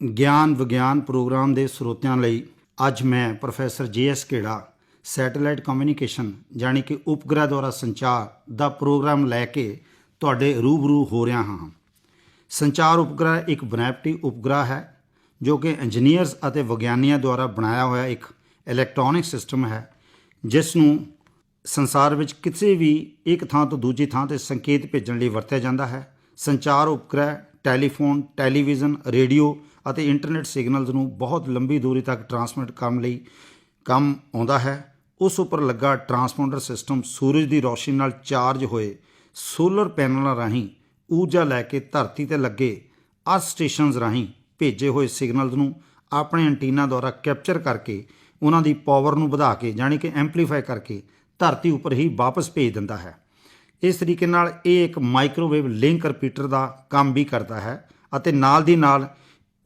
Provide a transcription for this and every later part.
ਗਿਆਨ ਵਿਗਿਆਨ ਪ੍ਰੋਗਰਾਮ ਦੇ ਸਰੋਤਿਆਂ ਲਈ ਅੱਜ ਮੈਂ ਪ੍ਰੋਫੈਸਰ JS ਘੇੜਾ ਸੈਟੇਲਾਈਟ ਕਮਿਊਨੀਕੇਸ਼ਨ ਜਾਣੀ ਕਿ ਉਪਗ੍ਰਹਿ ਦੁਆਰਾ ਸੰਚਾਰ ਦਾ ਪ੍ਰੋਗਰਾਮ ਲੈ ਕੇ ਤੁਹਾਡੇ ਰੂਬਰੂ ਹੋ ਰਿਹਾ ਹਾਂ। ਸੰਚਾਰ ਉਪਗ੍ਰਹਿ ਇੱਕ ਬਨੈਪਟੀ ਉਪਗ੍ਰਹਿ ਹੈ ਜੋ ਕਿ ਇੰਜੀਨੀਅਰਸ ਅਤੇ ਵਿਗਿਆਨੀਆਂ ਦੁਆਰਾ ਬਣਾਇਆ ਹੋਇਆ ਇੱਕ ਇਲੈਕਟ੍ਰੋਨਿਕ ਸਿਸਟਮ ਹੈ ਜਿਸ ਨੂੰ ਸੰਸਾਰ ਵਿੱਚ ਕਿਸੇ ਵੀ ਇੱਕ ਥਾਂ ਤੋਂ ਦੂਜੀ ਥਾਂ 'ਤੇ ਸੰਕੇਤ ਭੇਜਣ ਲਈ ਵਰਤਿਆ ਜਾਂਦਾ ਹੈ। ਸੰਚਾਰ ਉਪਗ੍ਰਹਿ ਟੈਲੀਫੋਨ, ਟੈਲੀਵਿਜ਼ਨ, ਰੇਡੀਓ ਅਤੇ ਇੰਟਰਨੈਟ ਸਿਗਨਲਸ ਨੂੰ ਬਹੁਤ ਲੰਬੀ ਦੂਰੀ ਤੱਕ ਟਰਾਂਸਮਿਟ ਕਰਨ ਲਈ ਕੰਮ ਆਉਂਦਾ ਹੈ। ਉਸ ਉੱਪਰ ਲੱਗਾ ਟਰਾਂਸਪੋਂਡਰ ਸਿਸਟਮ ਸੂਰਜ ਦੀ ਰੋਸ਼ਨੀ ਨਾਲ ਚਾਰਜ ਹੋਏ ਸੋਲਰ ਪੈਨਲਾਂ ਰਾਹੀਂ ਊਰਜਾ ਲੈ ਕੇ ਧਰਤੀ 'ਤੇ ਲੱਗੇ ਅਰਥ ਸਟੇਸ਼ਨਸ ਰਾਹੀਂ ਭੇਜੇ ਹੋਏ ਸਿਗਨਲਸ ਨੂੰ ਆਪਣੇ ਐਂਟੀਨਾ ਦੁਆਰਾ ਕੈਪਚਰ ਕਰਕੇ ਉਹਨਾਂ ਦੀ ਪਾਵਰ ਨੂੰ ਵਧਾ ਕੇ ਜਾਣੀ ਕਿ ਐਂਪਲੀਫਾਈ ਕਰਕੇ ਧਰਤੀ ਉੱਪਰ ਹੀ ਵਾਪਸ ਭੇਜ ਦਿੰਦਾ ਹੈ। ਇਸ ਤਰੀਕੇ ਨਾਲ ਇਹ ਇੱਕ ਮਾਈਕ੍ਰੋਵੇਵ ਲਿੰਕ ਰਿਪੀਟਰ ਦਾ ਕੰਮ ਵੀ ਕਰਦਾ ਹੈ ਅਤੇ ਨਾਲ ਦੀ ਨਾਲ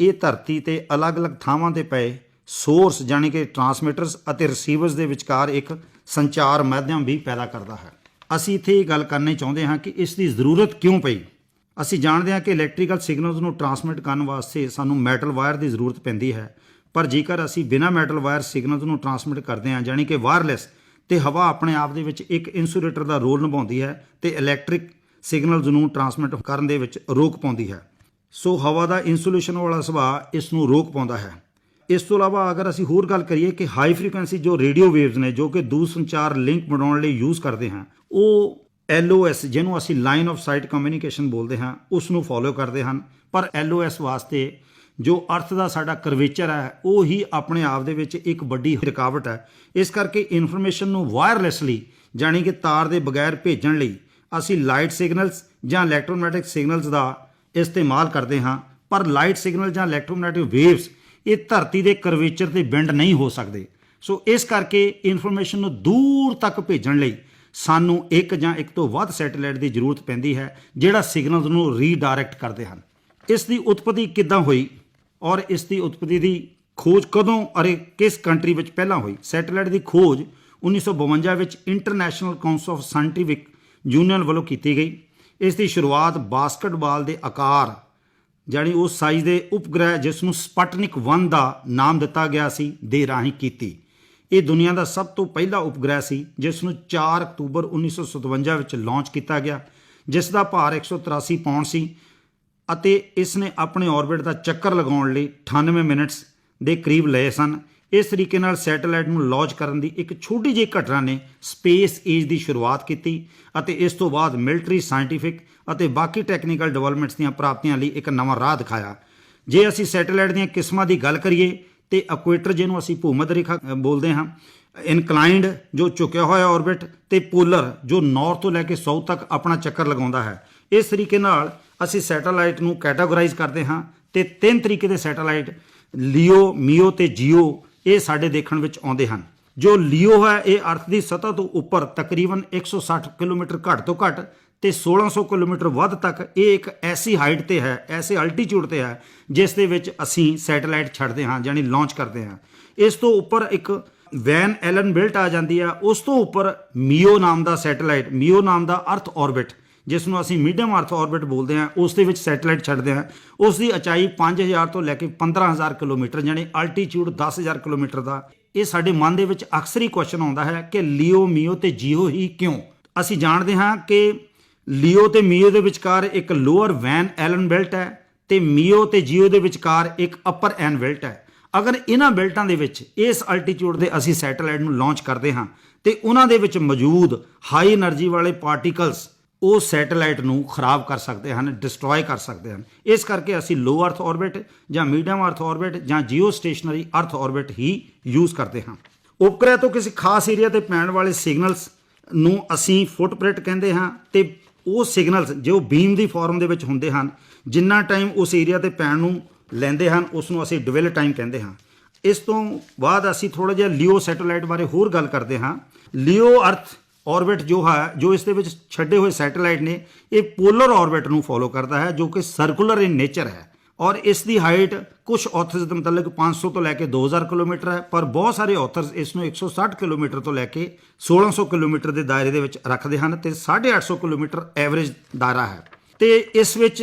ਇਹ ਧਰਤੀ 'ਤੇ ਅਲੱਗ-ਅਲੱਗ ਥਾਵਾਂ 'ਤੇ ਪਏ ਸੋਰਸ ਜਾਣੀ ਕਿ ਟਰਾਂਸਮਿਟਰਸ ਅਤੇ ਰਿਸੀਵਰਸ ਦੇ ਵਿਚਕਾਰ ਇੱਕ ਸੰਚਾਰ ਮਾਧਿਅਮ ਵੀ ਪੈਦਾ ਕਰਦਾ ਹੈ। ਅਸੀਂ ਇੱਥੇ ਇਹ ਗੱਲ ਕਰਨੀ ਚਾਹੁੰਦੇ ਹਾਂ ਕਿ ਇਸ ਦੀ ਜ਼ਰੂਰਤ ਕਿਉਂ ਪਈ। ਅਸੀਂ ਜਾਣਦੇ ਹਾਂ ਕਿ ਇਲੈਕਟ੍ਰੀਕਲ ਸਿਗਨਲਸ ਨੂੰ ਟਰਾਂਸਮਿਟ ਕਰਨ ਵਾਸਤੇ ਸਾਨੂੰ ਮੈਟਲ ਵਾਇਰ ਦੀ ਜ਼ਰੂਰਤ ਪੈਂਦੀ ਹੈ, ਪਰ ਜੇਕਰ ਅਸੀਂ ਬਿਨਾਂ ਮੈਟਲ ਵਾਇਰ ਸਿਗਨਲਸ ਨੂੰ ਟਰਾਂਸਮਿਟ ਕਰਦੇ ਹਾਂ ਜਾਣੀ ਕਿ ਵਾਇਰਲੈਸ, ਤੇ ਹਵਾ ਆਪਣੇ ਆਪ ਦੇ ਵਿੱਚ ਇੱਕ ਇਨਸੂਲੇਟਰ ਦਾ ਰੋਲ ਨਿਭਾਉਂਦੀ ਹੈ ਤੇ ਇਲੈਕਟ੍ਰਿਕ ਸਿਗਨਲਸ ਨੂੰ ਟਰਾਂਸਮਿਟ ਕਰਨ ਦੇ ਵਿੱਚ ਰੋਕ ਪਾਉਂਦੀ ਹੈ। ਸੋ ਹਵਾ ਦਾ ਇਨਸੂਲੇਸ਼ਨ ਵਾਲਾ ਸੁਭਾਅ ਇਸ ਨੂੰ ਰੋਕ ਪਾਉਂਦਾ ਹੈ। ਇਸ ਤੋਂ ਇਲਾਵਾ ਅਗਰ ਅਸੀਂ ਹੋਰ ਗੱਲ ਕਰੀਏ ਕਿ ਹਾਈ ਫ੍ਰੀਕੁਐਂਸੀ ਜੋ ਰੇਡੀਓ ਵੇਵਸ ਨੇ ਜੋ ਕਿ ਦੂਰ ਸੰਚਾਰ ਲਿੰਕ ਬਣਾਉਣ ਲਈ ਯੂਜ਼ ਕਰਦੇ ਹਾਂ, ਉਹ LOS ਜਿਹਨੂੰ ਅਸੀਂ ਲਾਈਨ ਆਫ ਸਾਈਟ ਕਮਿਊਨੀਕੇਸ਼ਨ ਬੋਲਦੇ ਹਾਂ ਉਸ ਨੂੰ ਫੋਲੋ ਕਰਦੇ ਹਨ। ਪਰ LOS ਵਾਸਤੇ ਜੋ ਅਰਥ ਦਾ ਸਾਡਾ ਕਰਵੇਚਰ ਹੈ ਉਹ ਹੀ ਆਪਣੇ ਆਪ ਦੇ ਵਿੱਚ ਇੱਕ ਵੱਡੀ ਰੁਕਾਵਟ ਹੈ। ਇਸ ਕਰਕੇ ਇਨਫੋਰਮੇਸ਼ਨ ਨੂੰ ਵਾਇਰਲੈਸਲੀ ਜਾਣੀ ਕਿ ਤਾਰ ਦੇ ਬਗੈਰ ਭੇਜਣ ਲਈ ਅਸੀਂ ਲਾਈਟ ਸਿਗਨਲਸ ਜਾਂ ਇਲੈਕਟ੍ਰੋਮੈਗਨੈਟਿਕ ਸਿਗਨਲਸ ਦਾ ਇਸਤੇਮਾਲ ਕਰਦੇ ਹਾਂ। ਪਰ ਲਾਈਟ ਸਿਗਨਲ ਜਾਂ ਇਲੈਕਟ੍ਰੋਮੈਗਨੈਟਿਕ ਵੇਵਸ ਇਹ ਧਰਤੀ ਦੇ ਕਰਵੇਚਰ 'ਤੇ ਬੈਂਡ ਨਹੀਂ ਹੋ ਸਕਦੇ। ਸੋ ਇਸ ਕਰਕੇ ਇਨਫੋਰਮੇਸ਼ਨ ਨੂੰ ਦੂਰ ਤੱਕ ਭੇਜਣ ਲਈ ਸਾਨੂੰ ਇੱਕ ਜਾਂ ਇੱਕ ਤੋਂ ਵੱਧ ਸੈਟੇਲਾਈਟ ਦੀ ਜ਼ਰੂਰਤ ਪੈਂਦੀ ਹੈ ਜਿਹੜਾ ਸਿਗਨਲਸ ਨੂੰ ਰੀਡਾਇਰੈਕਟ ਕਰਦੇ ਹਨ। ਇਸ ਦੀ ਉਤਪਤੀ ਕਿੱਦਾਂ ਹੋਈ ਔਰ ਇਸ ਦੀ ਉਤਪਤੀ ਦੀ ਖੋਜ ਕਦੋਂ ਅਤੇ ਕਿਸ ਕੰਟਰੀ ਵਿੱਚ ਪਹਿਲਾਂ ਹੋਈ। ਸੈਟੇਲਾਈਟ ਦੀ ਖੋਜ 1952 ਵਿੱਚ international council of scientific union ਵੱਲੋਂ ਕੀਤੀ ਗਈ। ਇਸ ਦੀ ਸ਼ੁਰੂਆਤ ਬਾਸਕਟਬਾਲ ਦੇ ਆਕਾਰ ਜਾਣੀ ਉਸ ਸਾਈਜ਼ ਦੇ ਉਪਗ੍ਰਹਿ ਜਿਸ ਨੂੰ ਸਪੁਟਨਿਕ 1 ਦਾ ਨਾਮ ਦਿੱਤਾ ਗਿਆ ਸੀ ਦੇ ਰਾਹੀਂ ਕੀਤੀ। ਇਹ ਦੁਨੀਆ ਦਾ ਸਭ ਤੋਂ ਪਹਿਲਾ ਉਪਗ੍ਰਹਿ ਸੀ ਜਿਸ ਨੂੰ 4 ਅਕਤੂਬਰ 1957 ਵਿੱਚ ਲਾਂਚ ਕੀਤਾ ਗਿਆ, ਜਿਸ ਦਾ ਭਾਰ 183 ਪਾਉਂਡ ਸੀ ਅਤੇ ਇਸ ਨੇ ਆਪਣੇ ਆਰਬਿਟ ਦਾ ਚੱਕਰ ਲਗਾਉਣ ਲਈ 98 ਮਿੰਟਸ ਦੇ ਕਰੀਬ ਲਏ ਸਨ। ਇਸ ਤਰੀਕੇ ਨਾਲ ਸੈਟੇਲਾਈਟ ਨੂੰ ਲਾਂਚ ਕਰਨ ਦੀ ਇੱਕ ਛੋਟੀ ਜਿਹੀ ਘਟਨਾ ਨੇ ਸਪੇਸ ਏਜ ਦੀ ਸ਼ੁਰੂਆਤ ਕੀਤੀ ਅਤੇ ਇਸ ਤੋਂ ਬਾਅਦ ਮਿਲਟਰੀ, ਸਾਇੰਟੀਫਿਕ ਅਤੇ ਬਾਕੀ ਟੈਕਨੀਕਲ ਡਿਵੈਲਪਮੈਂਟਸ ਦੀਆਂ ਪ੍ਰਾਪਤੀਆਂ ਲਈ ਇੱਕ ਨਵਾਂ ਰਾਹ ਦਿਖਾਇਆ। ਜੇ ਅਸੀਂ ਸੈਟੇਲਾਈਟ ਦੀਆਂ ਕਿਸਮਾਂ ਦੀ ਗੱਲ ਕਰੀਏ ਤੇ ਇਕੁਏਟਰ ਜਿਹਨੂੰ ਅਸੀਂ ਭੂਮੱਧ ਰੇਖਾ ਬੋਲਦੇ ਹਾਂ, ਇਨਕਲਾਈਨਡ ਜੋ ਝੁਕਿਆ ਹੋਇਆ ਆਰਬਿਟ ਤੇ ਪੋਲਰ ਜੋ ਨਾਰਥ ਤੋਂ ਲੈ ਕੇ ਸਾਊਥ ਤੱਕ ਆਪਣਾ ਚੱਕਰ ਲਗਾਉਂਦਾ ਹੈ। ਇਸ ਤਰੀਕੇ ਨਾਲ ਅਸੀਂ ਸੈਟੇਲਾਈਟ ਨੂੰ ਕੈਟਾਗੋਰਾਈਜ਼ ਕਰਦੇ ਹਾਂ ਤੇ 3 ਤਰੀਕੇ ਦੇ ਸੈਟੇਲਾਈਟ ਲੀਓ, ਮੀਓ ਤੇ ਜੀਓ ਇਹ ਸਾਡੇ ਦੇਖਣ ਵਿੱਚ ਆਉਂਦੇ ਹਨ। ਜੋ ਲੀਓ ਹੈ ਇਹ ਅਰਥ ਦੀ ਸਤ੍ਹਾ ਤੋਂ ਉੱਪਰ ਤਕਰੀਬਨ 160 ਕਿਲੋਮੀਟਰ ਘੱਟ ਤੋਂ ਘੱਟ ਤੇ 1600 ਕਿਲੋਮੀਟਰ ਵੱਧ ਤੱਕ ਇਹ ਇੱਕ ਐਸੀ ਹਾਈਟ ਤੇ ਹੈ, ਐਸੇ ਅਲਟੀਚਿਊਡ ਤੇ ਹੈ ਜਿਸ ਦੇ ਵਿੱਚ ਅਸੀਂ ਸੈਟੇਲਾਈਟ ਛੱਡਦੇ ਹਾਂ ਜਾਨੀ ਲਾਂਚ ਕਰਦੇ ਹਾਂ। ਇਸ ਤੋਂ ਉੱਪਰ ਇੱਕ ਵੈਨ ਐਲਨ ਬੈਲਟ ਆ ਜਾਂਦੀ ਹੈ। ਉਸ ਤੋਂ ਉੱਪਰ ਮੀਓ ਨਾਮ ਦਾ ਸੈਟੇਲਾਈਟ, ਮੀਓ ਨਾਮ ਦਾ ਅਰਥ ਆਰਬਿਟ ਜਿਸ ਨੂੰ ਅਸੀਂ ਮੀਡੀਅਮ ਅਰਥ ਆਰਬਿਟ ਬੋਲਦੇ ਹਾਂ, ਉਸ ਦੇ ਵਿੱਚ ਸੈਟੇਲਾਈਟ ਛੱਡਦੇ ਹਾਂ। ਉਸ ਦੀ ਉਚਾਈ 5000 ਤੋਂ ਲੈ ਕੇ 15000 ਕਿਲੋਮੀਟਰ ਜਾਨੀ ਅਲਟੀਚਿਊਡ 10000 ਕਿਲੋਮੀਟਰ ਦਾ। ਇਹ ਸਾਡੇ ਮਨ ਦੇ ਵਿੱਚ ਅਕਸਰ ਹੀ ਕੁਐਸਚਨ ਆਉਂਦਾ ਹੈ ਕਿ ਲੀਓ, ਮੀਓ ਤੇ ਜੀਓ ਹੀ ਕਿਉਂ। ਅਸੀਂ ਜਾਣਦੇ ਹਾਂ ਕਿ ਲੀਓ ਤੇ ਮੀਓ ਦੇ ਵਿਚਕਾਰ ਇੱਕ ਲੋਅਰ ਵੈਨ ਐਲਨ ਬੈਲਟ ਹੈ ਤੇ ਮੀਓ ਤੇ ਜੀਓ ਦੇ ਵਿਚਕਾਰ ਇੱਕ ਅਪਰ ਐਨ ਬੈਲਟ ਹੈ। ਅਗਰ ਇਹਨਾਂ ਬੈਲਟਾਂ ਦੇ ਵਿੱਚ ਇਸ ਅਲਟੀਚਿਊਡ ਦੇ ਅਸੀਂ ਸੈਟੇਲਾਈਟ ਨੂੰ ਲਾਂਚ ਕਰਦੇ ਹਾਂ ਤੇ ਉਹਨਾਂ ਦੇ ਵਿੱਚ ਮੌਜੂਦ ਹਾਈ એનર્ਜੀ ਵਾਲੇ ਪਾਰਟੀਕਲਸ ਉਹ ਸੈਟੇਲਾਈਟ ਨੂੰ ਖਰਾਬ ਕਰ ਸਕਦੇ ਹਨ, ਡਿਸਟਰੋਏ ਕਰ ਸਕਦੇ ਹਨ। ਇਸ ਕਰਕੇ ਅਸੀਂ ਲੋ ਅਰਥ ਆਰਬਿਟ ਜਾਂ ਮੀਡੀਅਮ ਅਰਥ ਆਰਬਿਟ ਜਾਂ ਜੀਓ ਸਟੇਸ਼ਨਰੀ ਅਰਥ ਆਰਬਿਟ ਹੀ ਯੂਜ਼ ਕਰਦੇ ਹਾਂ। ਉਪਗ੍ਰਹਿ ਤੋਂ ਕਿਸੇ ਖਾਸ ਏਰੀਆ ਤੇ ਪੈਣ ਵਾਲੇ ਸਿਗਨਲਸ ਨੂੰ ਅਸੀਂ ਫੁੱਟਪ੍ਰਿੰਟ ਕਹਿੰਦੇ ਹਾਂ ਤੇ ਉਹ ਸਿਗਨਲਸ ਜੋ ਬੀਮ ਦੀ ਫਾਰਮ ਦੇ ਵਿੱਚ ਹੁੰਦੇ ਹਨ ਜਿੰਨਾ ਟਾਈਮ ਉਸ ਏਰੀਆ ਤੇ ਪੈਣ ਨੂੰ ਲੈਂਦੇ ਹਨ ਉਸ ਨੂੰ ਅਸੀਂ ਡਿਵੈਲ ਟਾਈਮ ਕਹਿੰਦੇ ਹਾਂ। ਇਸ ਤੋਂ ਬਾਅਦ ਅਸੀਂ ਥੋੜ੍ਹਾ ਜਿਹਾ ਲੀਓ ਸੈਟੇਲਾਈਟ ਬਾਰੇ ਹੋਰ ਗੱਲ ਕਰਦੇ ਹਾਂ। ਲੀਓ ਅਰਥ ਆਰਬਿਟ ਜੋ ਹੈ ਜੋ ਇਸ ਦੇ ਵਿੱਚ ਛੱਡੇ ਹੋਏ ਸੈਟੇਲਾਈਟ ਨੇ ਇਹ ਪੋਲਰ ਆਰਬਿਟ ਨੂੰ ਫੋਲੋ ਕਰਦਾ ਹੈ ਜੋ ਕਿ ਸਰਕੂਲਰ ਇਨ ਨੇਚਰ ਹੈ ਔਰ ਇਸ ਦੀ ਹਾਈਟ ਕੁਝ ਆਥਰਸ ਦੇ ਮੁਤਾਬਿਕ 500 ਤੋਂ ਲੈ ਕੇ 2000 ਕਿਲੋਮੀਟਰ ਹੈ, ਪਰ ਬਹੁਤ ਸਾਰੇ ਆਥਰਸ ਇਸ ਨੂੰ 160 ਕਿਲੋਮੀਟਰ ਤੋਂ ਲੈ ਕੇ 1600 ਕਿਲੋਮੀਟਰ ਦੇ ਦਾਇਰੇ ਦੇ ਵਿੱਚ ਰੱਖਦੇ ਹਨ ਤੇ 850 ਕਿਲੋਮੀਟਰ ਐਵਰੇਜ ਦਾਇਰਾ ਹੈ। ਤੇ ਇਸ ਵਿੱਚ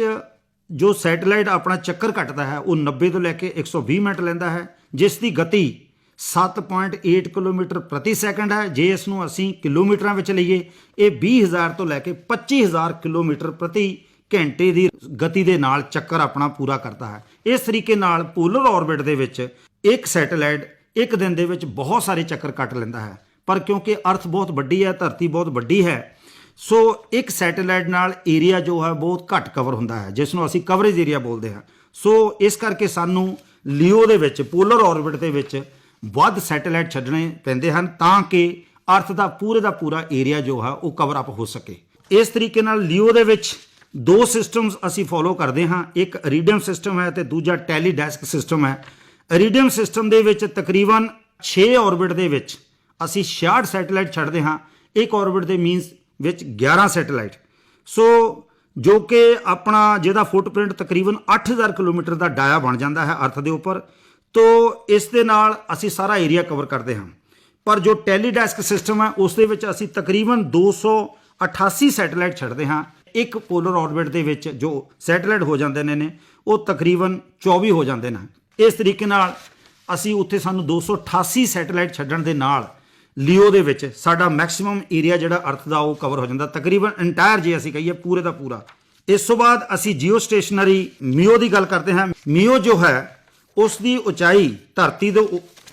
ਜੋ ਸੈਟੇਲਾਈਟ ਆਪਣਾ ਚੱਕਰ ਕੱਟਦਾ ਹੈ ਉਹ 90 ਤੋਂ ਲੈ ਕੇ 120 ਮਿੰਟ ਲੈਂਦਾ ਹੈ, ਜਿਸ ਦੀ ਗਤੀ 7.8 ਕਿਲੋਮੀਟਰ ਪ੍ਰਤੀ ਸੈਕਿੰਡ ਹੈ। ਜੇ ਇਸ ਨੂੰ ਅਸੀਂ ਕਿਲੋਮੀਟਰਾਂ ਵਿੱਚ ਲਈਏ, ਇਹ 20,000 ਤੋਂ ਲੈ ਕੇ 25,000 ਕਿਲੋਮੀਟਰ ਪ੍ਰਤੀ ਘੰਟੇ ਦੀ ਗਤੀ ਦੇ ਨਾਲ ਚੱਕਰ ਆਪਣਾ ਪੂਰਾ ਕਰਦਾ ਹੈ। ਇਸ ਤਰੀਕੇ ਨਾਲ ਪੋਲਰ ਆਰਬਿਟ ਦੇ ਵਿੱਚ ਇੱਕ ਸੈਟੇਲਾਈਟ ਇੱਕ ਦਿਨ ਦੇ ਵਿੱਚ ਬਹੁਤ ਸਾਰੇ ਚੱਕਰ ਕੱਟ ਲੈਂਦਾ ਹੈ, ਪਰ ਕਿਉਂਕਿ ਅਰਥ ਬਹੁਤ ਵੱਡੀ ਹੈ, ਧਰਤੀ ਬਹੁਤ ਵੱਡੀ ਹੈ, ਸੋ ਇੱਕ ਸੈਟੇਲਾਈਟ ਨਾਲ ਏਰੀਆ ਜੋ ਹੈ ਬਹੁਤ ਘੱਟ ਕਵਰ ਹੁੰਦਾ ਹੈ, ਜਿਸ ਨੂੰ ਅਸੀਂ ਕਵਰੇਜ ਏਰੀਆ ਬੋਲਦੇ ਹਾਂ। ਸੋ ਇਸ ਕਰਕੇ ਸਾਨੂੰ ਲਿਓ ਦੇ ਵਿੱਚ, ਪੋਲਰ ਆਰਬਿਟ ਦੇ ਵਿੱਚ ਵੱਧ ਸੈਟੇਲਾਈਟ ਛੱਡਣੇ ਪੈਂਦੇ ਹਨ ਤਾਂ ਕਿ ਅਰਥ ਦਾ ਪੂਰਾ ਏਰੀਆ ਜੋ ਹੈ ਉਹ ਕਵਰ ਅਪ ਹੋ ਸਕੇ। ਇਸ ਤਰੀਕੇ ਨਾਲ ਲਿਓ ਦੇ ਵਿੱਚ ਦੋ ਸਿਸਟਮਸ ਅਸੀਂ ਫੋਲੋ ਕਰਦੇ ਹਾਂ, ਇੱਕ ਇਰੀਡੀਅਮ ਸਿਸਟਮ ਹੈ ਤੇ ਦੂਜਾ ਟੈਲੀਡੈਸਕ ਸਿਸਟਮ ਹੈ। ਇਰੀਡੀਅਮ ਸਿਸਟਮ ਦੇ ਵਿੱਚ ਤਕਰੀਬਨ 6 ਆਰਬਿਟ ਦੇ ਵਿੱਚ ਅਸੀਂ 66 ਸੈਟੇਲਾਈਟ ਛੱਡਦੇ ਹਾਂ, ਇੱਕ ਆਰਬਿਟ ਦੇ ਮੀਨਸ ਵਿੱਚ 11 ਸੈਟੇਲਾਈਟ, ਸੋ ਜੋ ਕਿ ਆਪਣਾ ਜਿਹਦਾ ਫੁੱਟਪ੍ਰਿੰਟ ਤਕਰੀਬਨ 8,000 ਕਿਲੋਮੀਟਰ ਦਾ ਡਾਇਆ ਬਣ ਜਾਂਦਾ ਹੈ ਅਰਥ ਦੇ ਉੱਪਰ। ਤੋ ਇਸ ਦੇ ਨਾਲ ਅਸੀਂ ਸਾਰਾ ਏਰੀਆ ਕਵਰ ਕਰਦੇ ਹਾਂ। ਪਰ ਜੋ ਟੈਲੀਡੈਸਕ ਸਿਸਟਮ ਹੈ ਉਸ ਦੇ ਵਿੱਚ ਅਸੀਂ ਤਕਰੀਬਨ 288 ਸੈਟੇਲਾਈਟ ਛੱਡਦੇ ਹਾਂ। ਇੱਕ ਪੋਲਰ ਆਰਬਿਟ ਦੇ ਵਿੱਚ ਜੋ ਸੈਟੇਲਾਈਟ ਹੋ ਜਾਂਦੇ ਨੇ ਉਹ ਤਕਰੀਬਨ 24 ਹੋ ਜਾਂਦੇ ਨੇ। ਇਸ ਤਰੀਕੇ ਨਾਲ ਅਸੀਂ ਉੱਥੇ ਸਾਨੂੰ 288 ਸੈਟੇਲਾਈਟ ਛੱਡਣ ਦੇ ਨਾਲ ਲਿਓ ਦੇ ਵਿੱਚ ਸਾਡਾ ਮੈਕਸਿਮਮ ਏਰੀਆ ਜਿਹੜਾ ਅਰਥ ਦਾ ਉਹ ਕਵਰ ਹੋ ਜਾਂਦਾ, ਤਕਰੀਬਨ ਇੰਟਾਇਰ ਜੇ ਅਸੀਂ ਕਹੀਏ ਪੂਰੇ ਦਾ ਪੂਰਾ। ਇਸ ਤੋਂ ਬਾਅਦ ਅਸੀਂ ਜੀਓ ਸਟੇਸ਼ਨਰੀ ਮੀਓ ਦੀ ਗੱਲ ਕਰਦੇ ਹਾਂ। ਮੀਓ ਜੋ ਹੈ ਉਸ ਦੀ ਉਚਾਈ ਧਰਤੀ ਦੇ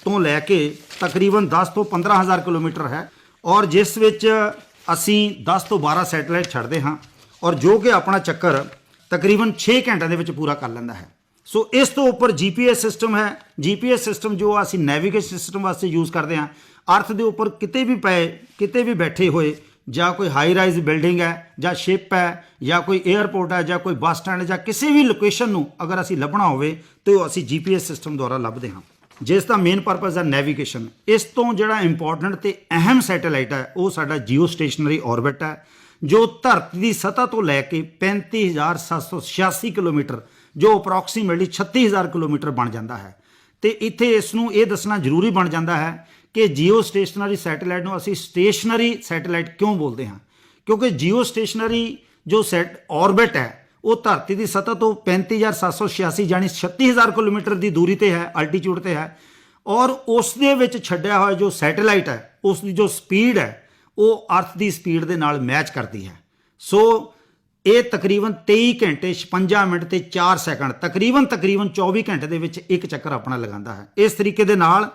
ਤੋਂ ਲੈ ਕੇ ਤਕਰੀਬਨ 10 ਤੋਂ 15,000 ਕਿਲੋਮੀਟਰ ਹੈ, ਔਰ ਜਿਸ ਵਿੱਚ ਅਸੀਂ 10 ਤੋਂ 12 ਸੈਟੇਲਾਈਟ ਛੱਡਦੇ ਹਾਂ, ਔਰ ਜੋ ਕਿ ਆਪਣਾ ਚੱਕਰ ਤਕਰੀਬਨ 6 ਘੰਟਿਆਂ ਦੇ ਵਿੱਚ ਪੂਰਾ ਕਰ ਲੈਂਦਾ ਹੈ। ਸੋ ਇਸ ਤੋਂ ਉੱਪਰ GPS ਸਿਸਟਮ ਹੈ। GPS ਸਿਸਟਮ ਜੋ ਅਸੀਂ ਨੈਵੀਗੇਸ਼ਨ ਸਿਸਟਮ ਵਾਸਤੇ ਯੂਜ਼ ਕਰਦੇ ਹਾਂ। ਅਰਥ ਦੇ ਉੱਪਰ ਕਿਤੇ ਵੀ ਬੈਠੇ ਹੋਏ, ਜਾਂ ਕੋਈ ਹਾਈ ਰਾਈਜ਼ ਬਿਲਡਿੰਗ ਹੈ, ਜਾਂ ਸ਼ਿਪ ਹੈ, ਜਾਂ ਕੋਈ 에ਅਰਪੋਰਟ ਹੈ, ਜਾਂ ਕੋਈ ਬੱਸ ਸਟੈਂਡ, ਜਾਂ ਕਿਸੇ ਵੀ ਲੋਕੇਸ਼ਨ ਨੂੰ ਅਗਰ ਅਸੀਂ ਲੱਭਣਾ ਹੋਵੇ ਤਾਂ ਉਹ ਅਸੀਂ GPS ਸਿਸਟਮ ਦੁਆਰਾ ਲੱਭਦੇ ਹਾਂ, ਜਿਸ ਦਾ ਮੇਨ ਪਰਪਸ ਹੈ ਨੈਵੀਗੇਸ਼ਨ। ਇਸ ਤੋਂ ਜਿਹੜਾ ਇੰਪੋਰਟੈਂਟ ਤੇ ਅਹਿਮ ਸੈਟੇਲਾਈਟ ਹੈ ਉਹ ਸਾਡਾ ਜੀਓ ਸਟੇਸ਼ਨਰੀ ਆਰਬਿਟ ਹੈ, ਜੋ ਧਰਤੀ ਦੀ ਸਤ੍ਹਾ ਤੋਂ ਲੈ ਕੇ 35,786 ਕਿਲੋਮੀਟਰ, ਜੋ ਅਪਰੋਕਸੀਮੇਟਲੀ 36,000 ਕਿਲੋਮੀਟਰ ਬਣ ਜਾਂਦਾ ਹੈ। ਤੇ ਇੱਥੇ ਇਸ ਨੂੰ ਇਹ ਦੱਸਣਾ ਜ਼ਰੂਰੀ ਬਣ ਜਾਂਦਾ ਹੈ ਕਿ ਜੀਓ ਸਟੇਸ਼ਨਰੀ ਸੈਟੇਲਾਈਟ ਨੂੰ ਅਸੀਂ ਸਟੇਸ਼ਨਰੀ ਸੈਟੇਲਾਈਟ ਕਿਉਂ ਬੋਲਦੇ ਹਾਂ, ਕਿਉਂਕਿ ਜੀਓ ਸਟੇਸ਼ਨਰੀ ਜੋ ਆਰਬਿਟ ਹੈ ਉਹ ਧਰਤੀ ਦੀ ਸਤ੍ਹਾ ਤੋਂ 35,786 ਯਾਨੀ 36,000 ਕਿਲੋਮੀਟਰ ਦੀ ਦੂਰੀ ਤੇ ਹੈ, ਅਲਟੀਚਿਊਡ ਤੇ ਹੈ, ਔਰ ਉਸ ਦੇ ਵਿੱਚ ਛੱਡਿਆ ਹੋਇਆ ਜੋ ਸੈਟੇਲਾਈਟ ਹੈ ਉਸ ਦੀ ਜੋ ਸਪੀਡ ਹੈ ਉਹ ਅਰਥ ਦੀ ਸਪੀਡ ਦੇ ਨਾਲ ਮੈਚ ਕਰਦੀ ਹੈ। ਸੋ ਇਹ ਤਕਰੀਬਨ 23 ਘੰਟੇ 56 ਮਿੰਟ ਤੇ 4 ਸੈਕਿੰਡ, ਤਕਰੀਬਨ 24 ਘੰਟੇ ਦੇ ਵਿੱਚ ਇੱਕ ਚੱਕਰ ਆਪਣਾ ਲਗਾਉਂਦਾ ਹੈ। ਇਸ ਤਰੀਕੇ ਦੇ ਨਾਲ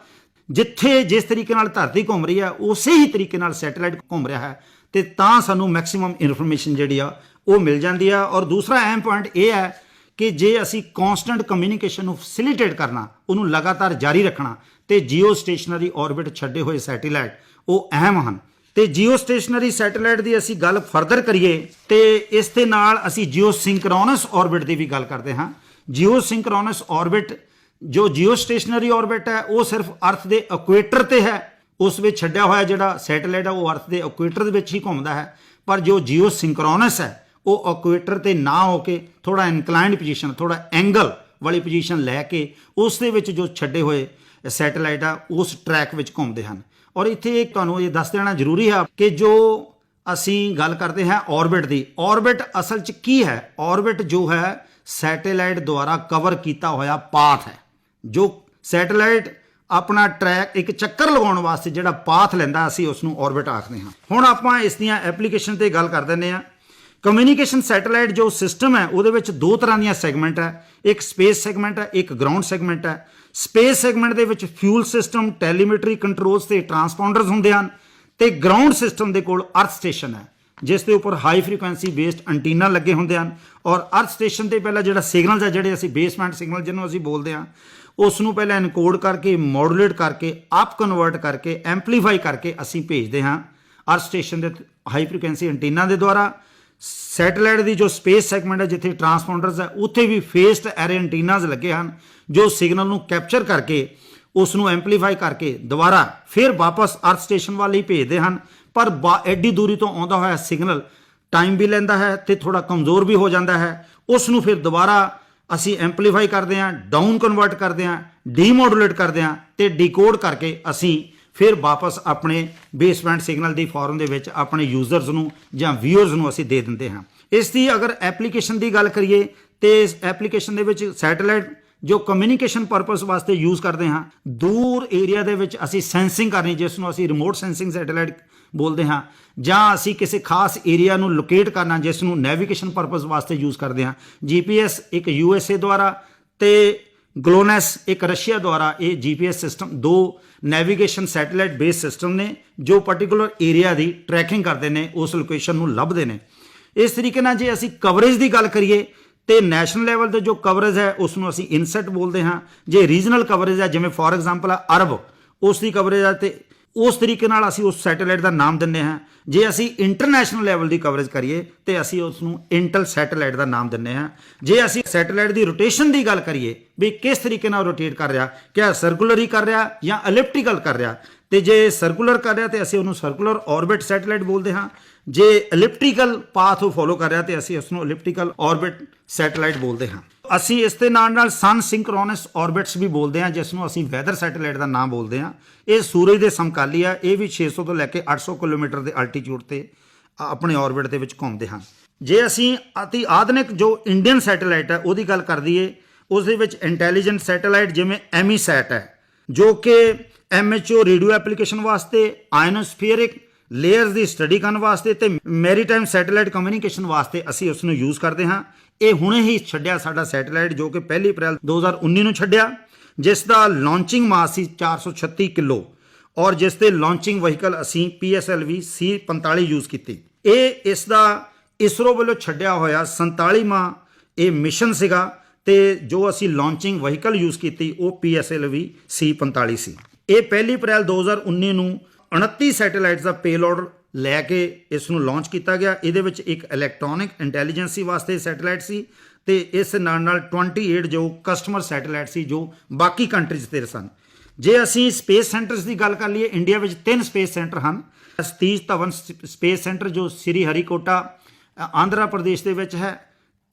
ਜਿਸ ਤਰੀਕੇ ਨਾਲ ਧਰਤੀ ਘੁੰਮ ਰਹੀ ਹੈ ਉਸੇ ਹੀ ਤਰੀਕੇ ਨਾਲ ਸੈਟੇਲਾਈਟ ਘੁੰਮ ਰਿਹਾ ਹੈ, ਤੇ ਤਾਂ ਸਾਨੂੰ ਮੈਕਸਿਮਮ ਇਨਫੋਰਮੇਸ਼ਨ ਜਿਹੜੀ ਆ ਉਹ ਮਿਲ ਜਾਂਦੀ ਆ। ਔਰ ਦੂਸਰਾ ਅਹਿਮ ਪੁਆਇੰਟ ਇਹ ਹੈ ਕਿ ਜੇ ਅਸੀਂ ਕੌਨਸਟੈਂਟ ਕਮਿਊਨੀਕੇਸ਼ਨ ਨੂੰ ਫੈਸਿਲੀਟੇਟ ਕਰਨਾ, ਉਹਨੂੰ ਲਗਾਤਾਰ ਜਾਰੀ ਰੱਖਣਾ, ਤੇ ਜੀਓ ਸਟੇਸ਼ਨਰੀ ਆਰਬਿਟ ਛੱਡੇ ਹੋਏ ਸੈਟੇਲਾਈਟ ਉਹ ਅਹਿਮ ਹਨ। ਤੇ ਜੀਓ ਸਟੇਸ਼ਨਰੀ ਸੈਟੇਲਾਈਟ ਦੀ ਅਸੀਂ ਗੱਲ ਫਰਦਰ ਕਰੀਏ ਤੇ ਇਸ ਦੇ ਨਾਲ ਅਸੀਂ ਜੀਓ ਸਿੰਕਰੋਨਸ ਆਰਬਿਟ ਦੀ ਵੀ ਗੱਲ ਕਰਦੇ ਹਾਂ। ਜੀਓ ਸਿੰਕਰੋਨਸ ਆਰਬਿਟ ਜੋ ਜੀਓ ਸਟੇਸ਼ਨਰੀ ਆਰਬਿਟ ਹੈ ਉਹ ਸਿਰਫ ਅਰਥ ਦੇ ਇਕੁਏਟਰ ਤੇ ਹੈ, ਉਸ ਵਿੱਚ ਛੱਡਿਆ ਹੋਇਆ ਜਿਹੜਾ ਸੈਟੇਲਾਈਟ ਹੈ ਉਹ ਅਰਥ ਦੇ ਇਕੁਏਟਰ ਦੇ ਵਿੱਚ ਹੀ ਘੁੰਮਦਾ ਹੈ। ਪਰ ਜੋ ਜੀਓ ਸਿੰਕਰੋਨਸ ਹੈ ਉਹ ਇਕੁਏਟਰ ਤੇ ਨਾ ਹੋ ਕੇ ਥੋੜਾ ਇਨਕਲਾਈਨਡ ਪੋਜੀਸ਼ਨ, ਥੋੜਾ ਐਂਗਲ ਵਾਲੀ ਪੋਜੀਸ਼ਨ ਲੈ ਕੇ ਉਸ ਦੇ ਵਿੱਚ ਜੋ ਛੱਡੇ ਹੋਏ ਸੈਟੇਲਾਈਟ ਆ ਉਸ ਟਰੈਕ ਵਿੱਚ ਘੁੰਮਦੇ ਹਨ। ਔਰ ਇੱਥੇ ਤੁਹਾਨੂੰ ਇਹ ਦੱਸ ਦੇਣਾ ਜ਼ਰੂਰੀ ਹੈ ਕਿ ਜੋ ਅਸੀਂ ਗੱਲ ਕਰਦੇ ਹਾਂ ਆਰਬਿਟ ਦੀ, ਆਰਬਿਟ ਅਸਲ 'ਚ ਕੀ ਹੈ? ਆਰਬਿਟ ਜੋ ਹੈ ਸੈਟੇਲਾਈਟ ਦੁਆਰਾ ਕਵਰ ਕੀਤਾ ਹੋਇਆ ਪਾਥ ਹੈ। ਜੋ ਸੈਟੇਲਾਈਟ ਆਪਣਾ ਟਰੈਕ ਇੱਕ ਚੱਕਰ ਲਗਾਉਣ ਵਾਸਤੇ ਜਿਹੜਾ ਪਾਥ ਲੈਂਦਾ ਅਸੀਂ ਉਸ ਨੂੰ ਆਰਬਿਟ ਆਖਦੇ ਹਾਂ। ਹੁਣ ਆਪਾਂ ਇਸ ਦੀਆਂ ਐਪਲੀਕੇਸ਼ਨ ਤੇ ਗੱਲ ਕਰ ਦਿੰਦੇ ਹਾਂ। ਕਮਿਊਨੀਕੇਸ਼ਨ ਸੈਟੇਲਾਈਟ ਜੋ ਸਿਸਟਮ ਹੈ ਉਹਦੇ ਵਿੱਚ ਦੋ ਤਰ੍ਹਾਂ ਦੀਆਂ ਸੈਗਮੈਂਟ ਹੈ, ਇੱਕ ਸਪੇਸ ਸੈਗਮੈਂਟ ਹੈ, ਇੱਕ ਗਰਾਊਂਡ ਸੈਗਮੈਂਟ ਹੈ। ਸਪੇਸ ਸੈਗਮੈਂਟ ਦੇ ਵਿੱਚ ਫਿਊਲ ਸਿਸਟਮ, ਟੈਲੀਮੈਟਰੀ ਕੰਟਰੋਲਸ ਤੇ ਟਰਾਂਸਪੌਂਡਰਸ ਹੁੰਦੇ ਹਨ, ਤੇ ਗਰਾਊਂਡ ਸਿਸਟਮ ਦੇ ਕੋਲ ਅਰਥ ਸਟੇਸ਼ਨ ਹੈ ਜਿਸ ਦੇ ਉੱਪਰ ਹਾਈ ਫ੍ਰੀਕੁਐਂਸੀ ਬੇਸਡ ਐਂਟੀਨਾ ਲੱਗੇ ਹੁੰਦੇ ਹਨ। ਔਰ ਅਰਥ ਸਟੇਸ਼ਨ ਤੇ ਪਹਿਲਾਂ ਜਿਹੜਾ ਸਿਗਨਲਸ ਹੈ, ਜਿਹੜੇ ਅਸੀਂ ਬੇਸਬੈਂਡ ਸਿਗਨਲ ਜਿਹਨੂੰ ਅਸੀਂ ਬੋਲਦੇ ਹਾਂ, ਉਸ ਨੂੰ ਪਹਿਲਾਂ ਇਨਕੋਡ ਕਰਕੇ, ਮੋਡੂਲੇਟ ਕਰਕੇ, ਅਪ ਕਨਵਰਟ ਕਰਕੇ, ਐਂਪਲੀਫਾਈ ਕਰਕੇ ਅਸੀਂ ਭੇਜਦੇ ਹਾਂ ਅਰਥ ਸਟੇਸ਼ਨ ਦੇ ਹਾਈ ਫ੍ਰੀਕੁਐਂਸੀ ਐਂਟੀਨਾ ਦੇ ਦੁਆਰਾ। ਸੈਟੇਲਾਈਟ ਦੀ ਜੋ ਸਪੇਸ ਸੈਗਮੈਂਟ ਹੈ ਜਿੱਥੇ ਟਰਾਂਸਪੌਂਡਰਸ ਹੈ ਉੱਥੇ ਵੀ ਫੇਸਡ ਐਰੇ ਐਂਟੀਨਾਜ਼ ਲੱਗੇ ਹਨ ਜੋ ਸਿਗਨਲ ਨੂੰ ਕੈਪਚਰ ਕਰਕੇ ਉਸ ਨੂੰ ਐਂਪਲੀਫਾਈ ਕਰਕੇ ਦੁਬਾਰਾ ਫਿਰ ਵਾਪਸ ਅਰਥ ਸਟੇਸ਼ਨ ਵੱਲ ਹੀ ਭੇਜਦੇ ਹਨ। ਪਰ ਐਡੀ ਦੂਰੀ ਤੋਂ ਆਉਂਦਾ ਹੋਇਆ ਸਿਗਨਲ ਟਾਈਮ ਵੀ ਲੈਂਦਾ ਹੈ ਤੇ ਥੋੜਾ ਕਮਜ਼ੋਰ ਵੀ ਹੋ ਜਾਂਦਾ ਹੈ। ਉਸ ਨੂੰ ਫਿਰ ਦੁਬਾਰਾ ਅਸੀਂ ਐਂਪਲੀਫਾਈ ਕਰਦੇ ਹਾਂ, ਡਾਊਨ ਕਨਵਰਟ ਕਰਦੇ ਹਾਂ, ਡੀਮੋਡੂਲੇਟ ਕਰਦੇ ਹਾਂ ਤੇ ਡੀਕੋਡ ਕਰਕੇ ਅਸੀਂ ਫਿਰ ਵਾਪਸ ਆਪਣੇ ਬੇਸਬੈਂਡ ਸਿਗਨਲ ਦੀ ਫਾਰਮ ਦੇ ਵਿੱਚ ਆਪਣੇ ਯੂਜ਼ਰਸ ਨੂੰ ਜਾਂ ਵਿਊਅਰਸ ਨੂੰ ਅਸੀਂ ਦੇ ਦਿੰਦੇ ਹਾਂ। ਇਸ ਦੀ ਅਗਰ ਐਪਲੀਕੇਸ਼ਨ ਦੀ ਗੱਲ ਕਰੀਏ ਤੇ ਇਸ ਐਪਲੀਕੇਸ਼ਨ ਦੇ ਵਿੱਚ ਸੈਟੇਲਾਈਟ ਜੋ ਕਮਿਊਨੀਕੇਸ਼ਨ ਪਰਪਸ ਵਾਸਤੇ ਯੂਜ਼ ਕਰਦੇ ਹਾਂ। ਦੂਰ ਏਰੀਆ ਦੇ ਵਿੱਚ ਅਸੀਂ ਸੈਂਸਿੰਗ ਕਰਨੀ, ਜਿਸ ਨੂੰ ਅਸੀਂ ਰਿਮੋਟ ਸੈਂਸਿੰਗ ਸੈਟੇਲਾਈਟ ਬੋਲਦੇ ਹਾਂ, ਜਾਂ ਅਸੀਂ ਕਿਸੇ ਖਾਸ ਏਰੀਆ ਨੂੰ ਲੋਕੇਟ ਕਰਨਾ, ਜਿਸ ਨੂੰ ਨੈਵੀਗੇਸ਼ਨ ਪਰਪਸ ਵਾਸਤੇ ਯੂਜ਼ ਕਰਦੇ ਹਾਂ। GPS ਇੱਕ USA ਦੁਆਰਾ ਤੇ ਗਲੋਨੈਸ ਇੱਕ ਰਸ਼ੀਆ ਦੁਆਰਾ ਇਹ GPS ਸਿਸਟਮ ਦੋ ਨੈਵੀਗੇਸ਼ਨ ਸੈਟੇਲਾਈਟ ਬੇਸ ਸਿਸਟਮ ਨੇ ਜੋ ਪਾਰਟਿਕੂਲਰ ਏਰੀਆ ਦੀ ਟਰੈਕਿੰਗ ਕਰਦੇ ਨੇ, ਉਸ ਲੋਕੇਸ਼ਨ ਨੂੰ ਲੱਭਦੇ ਨੇ। ਇਸ ਤਰੀਕੇ ਨਾਲ ਜੇ ਅਸੀਂ ਕਵਰੇਜ ਦੀ ਗੱਲ ਕਰੀਏ ਤੇ ਨੈਸ਼ਨਲ ਲੈਵਲ ਤੇ ਜੋ ਕਵਰੇਜ ਹੈ ਉਸ ਨੂੰ ਅਸੀਂ ਇਨਸੈਟ ਬੋਲਦੇ ਹਾਂ। ਜੇ ਰੀਜਨਲ ਕਵਰੇਜ ਹੈ, ਜਿਵੇਂ ਫੋਰ ਐਗਜ਼ਾਮਪਲ ਆ ਅਰਬ, ਉਸ ਦੀ ਕਵਰੇਜ ਹੈ ਤੇ ਉਸ ਤਰੀਕੇ ਨਾਲ ਅਸੀਂ ਉਸ ਸੈਟੇਲਾਈਟ ਦਾ ਨਾਮ ਦਿੰਦੇ ਹਾਂ। ਜੇ ਅਸੀਂ ਇੰਟਰਨੈਸ਼ਨਲ ਲੈਵਲ ਦੀ ਕਵਰੇਜ ਕਰੀਏ ਤੇ ਅਸੀਂ ਉਸ ਨੂੰ ਇੰਟਲ ਸੈਟੇਲਾਈਟ ਦਾ ਨਾਮ ਦਿੰਦੇ ਹਾਂ। ਜੇ ਅਸੀਂ ਸੈਟੇਲਾਈਟ ਦੀ ਰੋਟੇਸ਼ਨ ਦੀ ਗੱਲ ਕਰੀਏ ਵੀ ਕਿਸ ਤਰੀਕੇ ਨਾਲ ਰੋਟੇਟ ਕਰ ਰਿਹਾ, ਕਿਆ ਸਰਕੂਲਰ ਹੀ ਕਰ ਰਿਹਾ ਜਾਂ ਐਲਿਪਟੀਕਲ ਕਰ ਰਿਹਾ, ਤੇ ਜੇ ਸਰਕੂਲਰ ਕਰ ਰਿਹਾ ਤੇ ਅਸੀਂ ਉਹਨੂੰ ਸਰਕੂਲਰ ਆਰਬਿਟ ਸੈਟੇਲਾਈਟ ਬੋਲਦੇ ਹਾਂ। ਜੇ ਐਲਿਪਟੀਕਲ ਪਾਥ ਉਹ ਫੋਲੋ ਕਰ ਰਿਹਾ ਤੇ ਅਸੀਂ ਉਸ ਨੂੰ ਐਲਿਪਟੀਕਲ ਆਰਬਿਟ ਸੈਟੇਲਾਈਟ ਬੋਲਦੇ ਹਾਂ। ਅਸੀਂ ਇਸ ਦੇ ਨਾਲ ਸਨ ਸਿੰਕਰੋਨਸ ਆਰਬਿਟਸ ਵੀ ਬੋਲਦੇ ਹਾਂ, ਜਿਸ ਨੂੰ ਅਸੀਂ ਵੈਦਰ ਸੈਟੇਲਾਈਟ ਦਾ ਨਾਮ ਬੋਲਦੇ ਹਾਂ। ਇਹ ਸੂਰਜ ਦੇ ਸਮਕਾਲੀ ਆ, ਇਹ ਵੀ 600 ਤੋਂ ਲੈ ਕੇ 800 ਕਿਲੋਮੀਟਰ ਦੇ ਅਲਟੀਟਿਊਡ ਤੇ ਆਪਣੇ ਆਰਬਿਟ ਦੇ ਵਿੱਚ ਘੁੰਮਦੇ ਹਨ। ਜੇ ਅਸੀਂ ਅਤੀ ਆਧੁਨਿਕ ਜੋ ਇੰਡੀਅਨ ਸੈਟੇਲਾਈਟ ਹੈ ਉਹਦੀ ਗੱਲ ਕਰ ਦਈਏ, ਉਸ ਦੇ ਵਿੱਚ ਇੰਟੈਲੀਜੈਂਟ ਸੈਟੇਲਾਈਟ ਜਿਵੇਂ ਐਮੀਸੈਟ ਹੈ, ਜੋ ਕਿ MHO ਰੇਡੀਓ ਐਪਲੀਕੇਸ਼ਨ ਵਾਸਤੇ, ਆਇਨੋਸਫੀਅਰਿਕ ਲੇਅਰਸ ਦੀ ਸਟੱਡੀ ਕਰਨ ਵਾਸਤੇ ਤੇ ਮੈਰੀਟਾਈਮ ਸੈਟੇਲਾਈਟ ਕਮਿਊਨੀਕੇਸ਼ਨ ਵਾਸਤੇ ਅਸੀਂ ਉਸ ਨੂੰ ਯੂਜ਼ ਕਰਦੇ ਹਾਂ। ਇਹ ਹੁਣੇ ਹੀ ਛੱਡਿਆ ਸਾਡਾ ਸੈਟੇਲਾਈਟ, ਜੋ ਕਿ 1 ਅਪ੍ਰੈਲ 2019 ਨੂੰ ਛੱਡਿਆ, ਜਿਸ ਦਾ ਲਾਂਚਿੰਗ ਮਾਸ ਸੀ 436 ਕਿਲੋ ਔਰ ਜਿਸ ਦੇ ਲਾਂਚਿੰਗ ਵਹੀਕਲ ਅਸੀਂ PSLV C-45 ਯੂਜ਼ ਕੀਤੀ। ਇਹ ਇਸ ਦਾ ਇਸਰੋ ਵੱਲੋਂ ਛੱਡਿਆ ਹੋਇਆ 47ਵਾਂ ਇਹ ਮਿਸ਼ਨ ਸੀਗਾ ਤੇ ਜੋ ਅਸੀਂ ਲਾਂਚਿੰਗ ਵਹੀਕਲ ਯੂਜ਼ ਕੀਤੀ ਉਹ PSLV C-45 ਸੀ। ਇਹ 1 ਅਪ੍ਰੈਲ 2019 ਨੂੰ 29 ਸੈਟੇਲਾਈਟਸ ਦਾ ਪੇਲੋਡ ਲੈ ਕੇ ਇਸ ਨੂੰ ਲਾਂਚ ਕੀਤਾ ਗਿਆ। ਇਹਦੇ ਵਿੱਚ ਇੱਕ ਇਲੈਕਟ੍ਰੋਨਿਕ ਇੰਟੈਲੀਜੈਂਸੀ ਵਾਸਤੇ ਸੈਟੇਲਾਈਟ ਸੀ ਤੇ ਇਸ ਨਾਲ 28 ਜੋ ਕਸਟਮਰ ਸੈਟੇਲਾਈਟ ਸੀ ਜੋ ਬਾਕੀ ਕੰਟਰੀਜ਼ ਤੇ ਸਨ। ਜੇ ਅਸੀਂ ਸਪੇਸ ਸੈਂਟਰਸ ਦੀ ਗੱਲ ਕਰ ਲਈਏ, ਇੰਡੀਆ ਵਿੱਚ 3 ਸਪੇਸ ਸੈਂਟਰ ਹਨ। ਸਤੀਸ਼ ਧਵਨ ਸਪੇਸ ਸੈਂਟਰ ਜੋ ਸ੍ਰੀ ਹਰੀਕੋਟਾ ਆਂਧਰਾ ਪ੍ਰਦੇਸ਼ ਦੇ ਵਿੱਚ ਹੈ,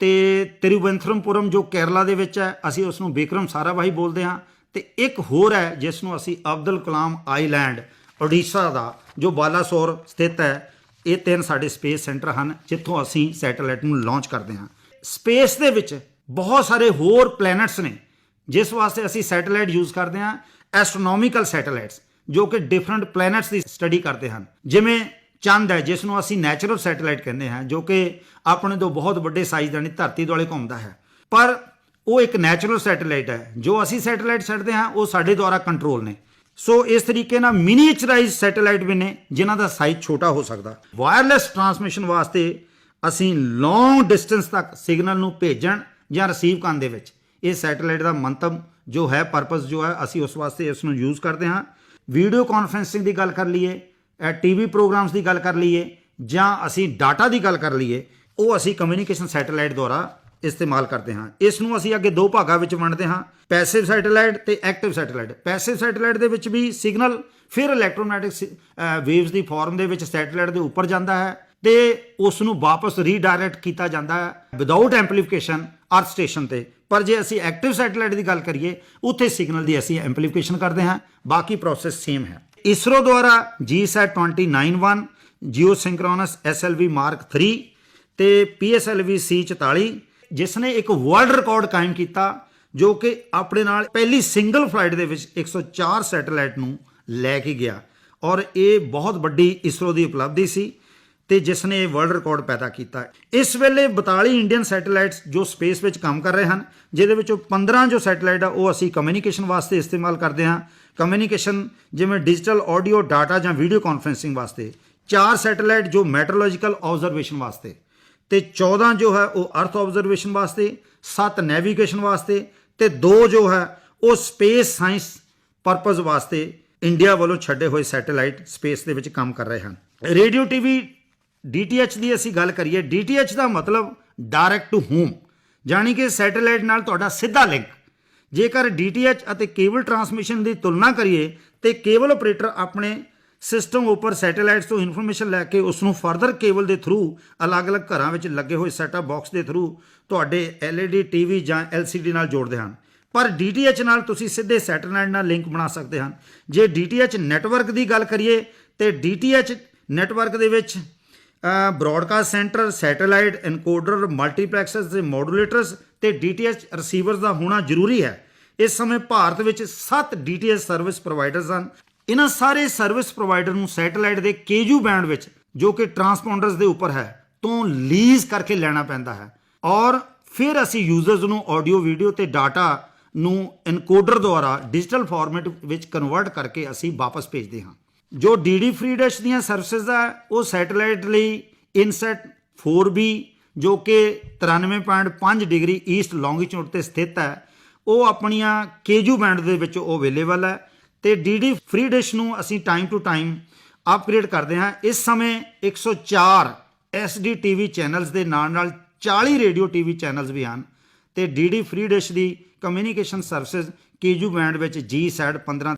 ਤੇ ਤਿਰੂਵਨੰਤਪੁਰਮ ਜੋ ਕੇਰਲਾ ਦੇ ਵਿੱਚ ਹੈ, ਅਸੀਂ ਉਸ ਨੂੰ ਬਿਕਰਮ ਸਾਰਾਭਾਈ ਬੋਲਦੇ ਹਾਂ। ਤੇ ਇੱਕ ਹੋਰ ਹੈ ਜਿਸ ਨੂੰ ਅਸੀਂ ਅਬਦੁਲ ਕਲਾਮ ਆਈਲੈਂਡ ਉੜੀਸਾ ਦਾ ਜੋ ਬਾਲਾਸੋਰ ਸਥਿਤ ਹੈ। ਇਹ 3 ਸਾਡੇ ਸਪੇਸ ਸੈਂਟਰ ਹਨ ਜਿੱਥੋਂ ਅਸੀਂ ਸੈਟੇਲਾਈਟ ਨੂੰ ਲਾਂਚ ਕਰਦੇ ਹਾਂ। ਸਪੇਸ ਦੇ ਵਿੱਚ ਬਹੁਤ ਸਾਰੇ ਹੋਰ ਪਲੈਨਟਸ ਨੇ ਜਿਸ ਵਾਸਤੇ ਅਸੀਂ ਸੈਟੇਲਾਈਟ ਯੂਜ਼ ਕਰਦੇ ਹਾਂ। ਐਸਟਰੋਨੋਮੀਕਲ ਸੈਟੇਲਾਈਟਸ ਜੋ ਕਿ ਡਿਫਰੈਂਟ ਪਲੈਨਟਸ ਦੀ ਸਟੱਡੀ ਕਰਦੇ ਹਨ, ਜਿਵੇਂ ਚੰਦ ਹੈ ਜਿਸ ਨੂੰ ਅਸੀਂ ਨੈਚੁਰਲ ਸੈਟੇਲਾਈਟ ਕਹਿੰਦੇ ਹਾਂ, ਜੋ ਕਿ ਆਪਣੇ ਤੋਂ ਬਹੁਤ ਵੱਡੇ ਸਾਈਜ਼ ਦਾ ਨਹੀਂ, ਧਰਤੀ ਦੁਆਲੇ ਘੁੰਮਦਾ ਹੈ, ਪਰ ਉਹ ਇੱਕ ਨੈਚੁਰਲ ਸੈਟੇਲਾਈਟ ਹੈ। ਜੋ ਅਸੀਂ ਸੈਟੇਲਾਈਟ ਛੱਡਦੇ ਹਾਂ ਉਹ ਸਾਡੇ ਦੁਆਰਾ ਕੰਟਰੋਲ ਨੇ। ਸੋ ਇਸ ਤਰੀਕੇ ਨਾਲ ਮਿਨੀਏਚਰਾਈਜ਼ ਸੈਟੇਲਾਈਟ ਵੀ ਨੇ ਜਿਨ੍ਹਾਂ ਦਾ ਸਾਈਜ਼ ਛੋਟਾ ਹੋ ਸਕਦਾ। ਵਾਇਰਲੈਸ ਟਰਾਂਸਮਿਸ਼ਨ ਵਾਸਤੇ ਅਸੀਂ ਲੌਂਗ ਡਿਸਟੈਂਸ ਤੱਕ ਸਿਗਨਲ ਨੂੰ ਭੇਜਣ ਜਾਂ ਰਿਸੀਵ ਕਰਨ ਦੇ ਵਿੱਚ ਇਹ ਸੈਟੇਲਾਈਟ ਦਾ ਮੰਤਵ ਜੋ ਹੈ, ਪਰਪਸ ਜੋ ਹੈ, ਅਸੀਂ ਉਸ ਵਾਸਤੇ ਇਸ ਨੂੰ ਯੂਜ਼ ਕਰਦੇ ਹਾਂ। ਵੀਡੀਓ ਕਾਨਫਰੰਸਿੰਗ ਦੀ ਗੱਲ ਕਰ ਲਈਏ, TV ਪ੍ਰੋਗਰਾਮਸ ਦੀ ਗੱਲ ਕਰ ਲਈਏ, ਜਾਂ ਅਸੀਂ ਡਾਟਾ ਦੀ ਗੱਲ ਕਰ ਲਈਏ, ਉਹ ਅਸੀਂ ਕਮਿਊਨੀਕੇਸ਼ਨ ਸੈਟੇਲਾਈਟ ਦੁਆਰਾ ਇਸਤੇਮਾਲ ਕਰਦੇ ਹਾਂ। ਇਸ ਨੂੰ ਅਸੀਂ ਅੱਗੇ 2 ਭਾਗਾਂ ਵਿੱਚ ਵੰਡਦੇ ਹਾਂ, ਪੈਸਿਵ ਸੈਟੇਲਾਈਟ ਤੇ ਐਕਟਿਵ ਸੈਟੇਲਾਈਟ। ਪੈਸਿਵ ਸੈਟੇਲਾਈਟ ਦੇ ਵਿੱਚ ਵੀ ਸਿਗਨਲ ਫਿਰ ਇਲੈਕਟ੍ਰੋਮੈਗਨੈਟਿਕ ਵੇਵਸ ਦੀ ਫਾਰਮ ਦੇ ਵਿੱਚ ਸੈਟੇਲਾਈਟ ਦੇ ਉੱਪਰ ਜਾਂਦਾ ਹੈ ਤੇ ਉਸ ਨੂੰ ਵਾਪਸ ਰੀਡਾਇਰੈਕਟ ਕੀਤਾ ਜਾਂਦਾ ਹੈ ਵਿਦਆਊਟ ਐਂਪਲੀਫਿਕੇਸ਼ਨ ਅਰਥ ਸਟੇਸ਼ਨ ਤੇ। ਪਰ ਜੇ ਅਸੀਂ ਐਕਟਿਵ ਸੈਟੇਲਾਈਟ ਦੀ ਗੱਲ ਕਰੀਏ, ਉੱਥੇ ਸਿਗਨਲ ਦੀ ਅਸੀਂ ਐਂਪਲੀਫਿਕੇਸ਼ਨ ਕਰਦੇ ਹਾਂ, ਬਾਕੀ ਪ੍ਰੋਸੈਸ ਸੇਮ ਹੈ। ਇਸਰੋ ਦੁਆਰਾ GSAT-29-1, ਜੀਓ ਸਿੰਕਰੋਨਸ SLV Mark 3 ਤੇ PSLV C-44 ਜਿਸ ਨੇ ਇੱਕ ਵਰਲਡ ਰਿਕਾਰਡ ਕਾਇਮ ਕੀਤਾ, ਜੋ ਕਿ ਆਪਣੇ ਨਾਲ ਪਹਿਲੀ ਸਿੰਗਲ ਫਲਾਈਟ ਦੇ ਵਿੱਚ 104 ਸੈਟੇਲਾਈਟ ਨੂੰ ਲੈ ਕੇ ਗਿਆ, ਔਰ ਇਹ ਬਹੁਤ ਵੱਡੀ ਇਸਰੋ ਦੀ ਉਪਲਬਧੀ ਸੀ ਤੇ ਜਿਸ ਨੇ ਇਹ ਵਰਲਡ ਰਿਕਾਰਡ ਪੈਦਾ ਕੀਤਾ। ਇਸ ਵੇਲੇ 42 ਇੰਡੀਅਨ ਸੈਟੇਲਾਈਟਸ ਜੋ ਸਪੇਸ ਵਿੱਚ ਕੰਮ ਕਰ ਰਹੇ ਹਨ, ਜਿਹਦੇ ਵਿੱਚੋਂ 15 ਜੋ ਸੈਟੇਲਾਈਟ ਆ ਉਹ ਅਸੀਂ ਕਮਿਊਨੀਕੇਸ਼ਨ ਵਾਸਤੇ ਇਸਤੇਮਾਲ ਕਰਦੇ ਹਾਂ। ਕਮਿਊਨੀਕੇਸ਼ਨ ਜਿਵੇਂ ਡਿਜੀਟਲ ਆਡੀਓ ਡਾਟਾ ਜਾਂ ਵੀਡੀਓ ਕਾਨਫਰੰਸਿੰਗ ਵਾਸਤੇ, 4 ਸੈਟੇਲਾਈਟ ਜੋ ਮੈਟਰੋਲੋਜੀਕਲ ਆਬਜ਼ਰਵੇਸ਼ਨ ਵਾਸਤੇ, ਤੇ 14 ਜੋ ਹੈ ਉਹ ਅਰਥ ਆਬਜ਼ਰਵੇਸ਼ਨ ਵਾਸਤੇ, 7 ਨੈਵੀਗੇਸ਼ਨ ਵਾਸਤੇ ਤੇ 2 ਜੋ ਹੈ ਉਹ ਸਪੇਸ ਸਾਇੰਸ ਪਰਪਸ ਵਾਸਤੇ ਇੰਡੀਆ ਵੱਲੋਂ ਛੱਡੇ ਹੋਏ ਸੈਟੇਲਾਈਟ ਸਪੇਸ ਦੇ ਵਿੱਚ ਕੰਮ ਕਰ ਰਹੇ ਹਨ। ਰੇਡੀਓ TV DTH ਦੀ ਅਸੀਂ ਗੱਲ ਕਰੀਏ, DTH ਦਾ ਮਤਲਬ ਡਾਇਰੈਕਟ ਟੂ ਹੋਮ, ਜਾਣੀ ਕਿ ਸੈਟੇਲਾਈਟ ਨਾਲ ਤੁਹਾਡਾ ਸਿੱਧਾ ਲਿੰਕ। ਜੇਕਰ DTH ਅਤੇ ਕੇਬਲ ਟਰਾਂਸਮਿਸ਼ਨ ਦੀ ਤੁਲਨਾ ਕਰੀਏ ਤੇ ਕੇਬਲ ਆਪਰੇਟਰ ਆਪਣੇ ਸਿਸਟਮ ਉੱਪਰ ਸੈਟੇਲਾਈਟਸ ਤੋਂ ਇਨਫੋਰਮੇਸ਼ਨ ਲੈ ਕੇ ਉਸ ਨੂੰ ਫਰਦਰ ਕੇਬਲ ਦੇ ਥਰੂ ਅਲੱਗ-ਅਲੱਗ ਘਰਾਂ ਵਿੱਚ ਲੱਗੇ ਹੋਏ ਸੈਟਅਪ ਬਾਕਸ ਦੇ ਥਰੂ ਤੁਹਾਡੇ LED TV ਜਾਂ LCD ਨਾਲ ਜੋੜਦੇ ਹਨ। ਪਰ DTH ਨਾਲ ਤੁਸੀਂ ਸਿੱਧੇ ਸੈਟੇਲਾਈਟ ਨਾਲ ਲਿੰਕ ਬਣਾ ਸਕਦੇ ਹਨ। ਜੇ DTH ਨੈਟਵਰਕ ਦੀ ਗੱਲ ਕਰੀਏ ਤੇ DTH ਨੈਟਵਰਕ ਦੇ ਵਿੱਚ ਬ੍ਰੌਡਕਾਸਟ ਸੈਂਟਰ, ਸੈਟੇਲਾਈਟ, ਐਨਕੋਡਰ, ਮਲਟੀਪਲੈਕਸਸ ਤੇ ਮੋਡੂਲੇਟਰਸ ਤੇ DTH ਰਿਸੀਵਰਸ ਦਾ ਹੋਣਾ ਜ਼ਰੂਰੀ ਹੈ। ਇਸ ਸਮੇਂ ਭਾਰਤ ਵਿੱਚ 7 DTH ਸਰਵਿਸ ਪ੍ਰੋਵਾਈਡਰਸ ਹਨ। ਇਹਨਾਂ ਸਾਰੇ ਸਰਵਿਸ ਪ੍ਰੋਵਾਈਡਰ ਨੂੰ ਸੈਟੇਲਾਈਟ ਦੇ KU ਬੈਂਡ ਵਿੱਚ, ਜੋ ਕਿ ਟਰਾਂਸਪੌਂਡਰਸ ਦੇ ਉੱਪਰ ਹੈ, ਤੋਂ ਲੀਜ਼ ਕਰਕੇ ਲੈਣਾ ਪੈਂਦਾ ਹੈ ਔਰ ਫਿਰ ਅਸੀਂ ਯੂਜ਼ਰਸ ਨੂੰ ਆਡੀਓ, ਵੀਡੀਓ ਤੇ ਡਾਟਾ ਨੂੰ ਐਨਕੋਡਰ ਦੁਆਰਾ ਡਿਜੀਟਲ ਫਾਰਮੈਟ ਵਿੱਚ ਕਨਵਰਟ ਕਰਕੇ ਅਸੀਂ ਵਾਪਸ ਭੇਜਦੇ ਹਾਂ। ਜੋ DD ਫ੍ਰੀ ਡਿਸ਼ ਦੀਆਂ ਸਰਵਿਸਿਜ਼ ਆ, ਉਹ ਸੈਟੇਲਾਈਟ ਲਈ ਇਨਸੈਟ 4B, ਜੋ ਕਿ 93.5 ਡਿਗਰੀ ਈਸਟ ਲੌਂਗੀਟਿਊਡ ਤੇ ਸਥਿਤ ਹੈ, ਉਹ ਆਪਣੀਆਂ KU ਬੈਂਡ ਦੇ ਵਿੱਚ ਉਹ ਅਵੇਲੇਬਲ ਹੈ। ਤੇ DD ਫ੍ਰੀ ਡਿਸ਼ ਨੂੰ ਅਸੀਂ ਟਾਈਮ ਟੂ ਟਾਈਮ ਅਪਗ੍ਰੇਡ ਕਰਦੇ ਹਾਂ। ਇਸ ਸਮੇਂ 104 SD TV ਚੈਨਲਸ ਦੇ ਨਾਲ 40 ਰੇਡੀਓ TV ਚੈਨਲਸ ਵੀ ਹਨ। ਤੇ DD ਫ੍ਰੀ ਡਿਸ਼ ਦੀ ਕਮਿਊਨੀਕੇਸ਼ਨ ਸਰਵਿਸਿਜ਼ KU ਬੈਂਡ ਵਿੱਚ GSAT 15